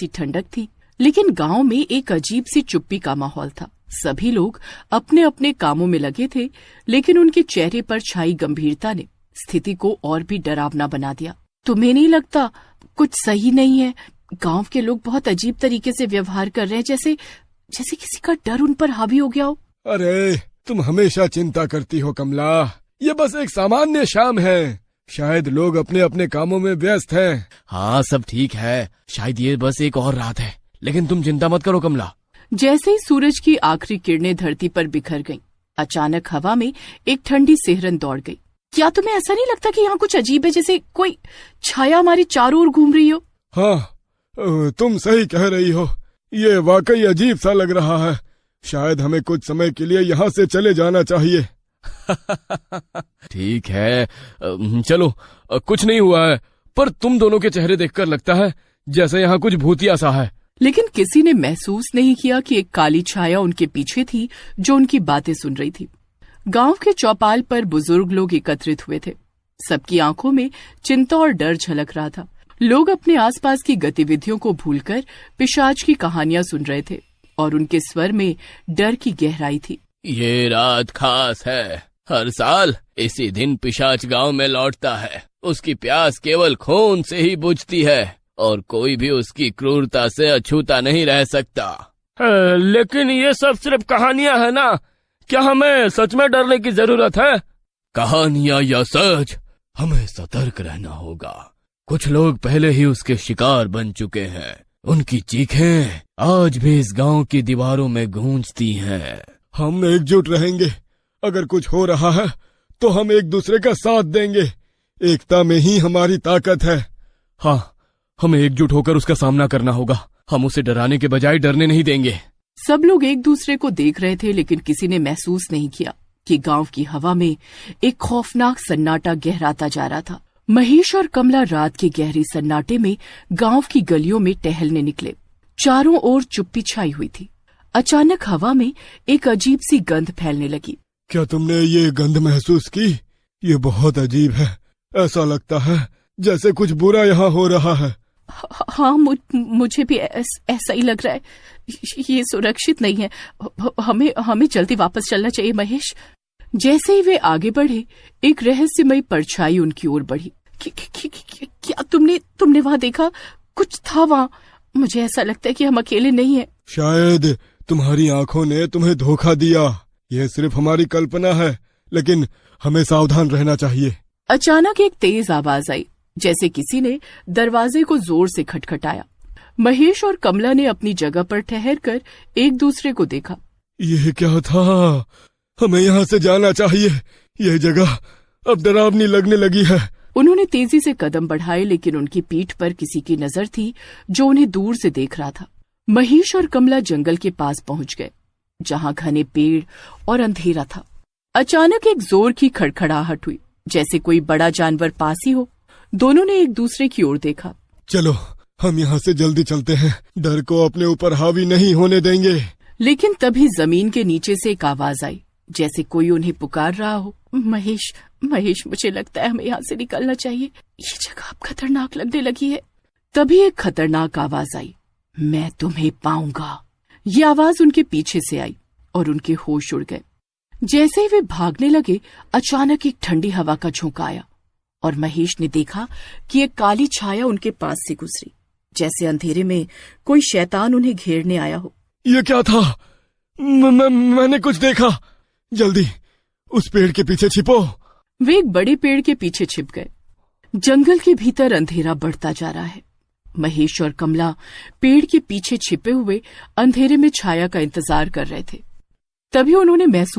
सी ठंडक थी, लेकिन गांव में एक अजीब सी चुप्पी का माहौल था। सभी लोग अपने अपने कामों में लगे थे, लेकिन उनके चेहरे पर छाई गंभीरता ने स्थिति को और भी डरावना बना दिया। तुम्हें नहीं लगता कुछ सही नहीं है? गांव के लोग बहुत अजीब तरीके से व्यवहार कर रहे हैं, जैसे किसी का डर उन पर हावी हो गया हो। अरे तुम हमेशा चिंता करती हो कमला, ये बस एक सामान्य शाम है। शायद लोग अपने अपने कामों में व्यस्त हैं। हाँ, सब ठीक है, शायद ये बस एक और रात है, लेकिन तुम चिंता मत करो कमला। जैसे ही सूरज की आखिरी किरणें धरती पर बिखर गईं, अचानक हवा में एक ठंडी सिहरन दौड़ गई। क्या तुम्हें ऐसा नहीं लगता कि यहाँ कुछ अजीब है, जैसे कोई छाया हमारी चारों ओर घूम रही हो? हाँ, तुम सही कह रही हो, ये वाकई अजीब सा लग रहा है। शायद हमें कुछ समय के लिए यहाँ से चले जाना चाहिए। ठीक है, चलो, कुछ नहीं हुआ है, पर तुम दोनों के चेहरे देखकर लगता है जैसे यहाँ कुछ भूतिया सा है। लेकिन किसी ने महसूस नहीं किया कि एक काली छाया उनके पीछे थी जो उनकी बातें सुन रही थी। गांव के चौपाल पर बुजुर्ग लोग एकत्रित हुए थे। सबकी आंखों में चिंता और डर झलक रहा था। लोग अपने आसपास की गतिविधियों को भूलकर पिशाच की कहानियां सुन रहे थे और उनके स्वर में डर की गहराई थी। ये रात खास है, हर साल इसी दिन पिशाच गांव में लौटता है। उसकी प्यास केवल खून से ही बुझती है और कोई भी उसकी क्रूरता से अछूता नहीं रह सकता। लेकिन ये सब सिर्फ कहानियां है ना, क्या हमें सच में डरने की जरूरत है? कहानियां या सच, हमें सतर्क रहना होगा। कुछ लोग पहले ही उसके शिकार बन चुके हैं। उनकी चीखें आज भी इस गांव की दीवारों में गूंजती हैं। हम एकजुट रहेंगे। अगर कुछ हो रहा है तो हम एक दूसरे का साथ देंगे। एकता में ही हमारी ताकत है। हाँ, हमें एकजुट होकर उसका सामना करना होगा। हम उसे डराने के बजाय डरने नहीं देंगे। सब लोग एक दूसरे को देख रहे थे, लेकिन किसी ने महसूस नहीं किया कि गांव की हवा में एक खौफनाक सन्नाटा गहराता जा रहा था। महेश और कमला रात के गहरे सन्नाटे में गांव की गलियों में टहलने निकले। चारों ओर चुप्पी छाई हुई थी। अचानक हवा में एक अजीब सी गंध फैलने लगी। क्या तुमने ये गंध महसूस की? ये बहुत अजीब है। ऐसा लगता है जैसे कुछ बुरा यहाँ हो रहा है। हाँ, मुझे भी ऐसा ही लग रहा है। ये सुरक्षित नहीं है। हमें जल्दी वापस चलना चाहिए महेश। जैसे ही वे आगे बढ़े, एक रहस्यमयी परछाई उनकी ओर बढ़ी। क्या तुमने वहाँ देखा? कुछ था वहाँ। मुझे ऐसा लगता है कि हम अकेले नहीं हैं। शायद तुम्हारी आंखों ने तुम्हें धोखा दिया। यह सिर्फ हमारी कल्पना है, लेकिन हमें सावधान रहना चाहिए। अचानक एक तेज आवाज आई, जैसे किसी ने दरवाजे को जोर से खटखटाया। महेश और कमला ने अपनी जगह पर ठहरकर एक दूसरे को देखा। यह क्या था? हमें यहाँ से जाना चाहिए। यह जगह अब डरावनी लगने लगी है। उन्होंने तेजी से कदम बढ़ाए, लेकिन उनकी पीठ पर किसी की नजर थी जो उन्हें दूर से देख रहा था। महेश और कमला जंगल के पास पहुंच गए, जहां घने पेड़ और अंधेरा था। अचानक एक जोर की खड़खड़ाहट हुई, जैसे कोई बड़ा जानवर पास ही हो। दोनों ने एक दूसरे की ओर देखा। चलो, हम यहाँ से जल्दी चलते हैं। डर को अपने ऊपर हावी नहीं होने देंगे। लेकिन तभी जमीन के नीचे से एक आवाज आई, जैसे कोई उन्हें पुकार रहा हो। महेश, मुझे लगता है हमें यहाँ से निकलना चाहिए। ये जगह अब खतरनाक लगने लगी है। तभी एक खतरनाक आवाज आई, मैं तुम्हें पाऊंगा। ये आवाज उनके पीछे से आई और उनके होश उड़ गए। जैसे ही वे भागने लगे, अचानक एक ठंडी हवा का झोंका आया और महेश ने देखा कि एक काली छाया उनके पास से गुजरी, जैसे अंधेरे में कोई शैतान उन्हें घेरने आया हो। ये क्या था? मैंने कुछ देखा। जल्दी उस पेड़ के पीछे छिपो। वे एक बड़े पेड़ के पीछे छिप गए। जंगल के भीतर अंधेरा बढ़ता जा रहा है। महेश और कमला पेड़ के पीछे छिपे हुए अंधेरे में छाया का इंतजार कर रहे थे। तभी उन्होंने महसूस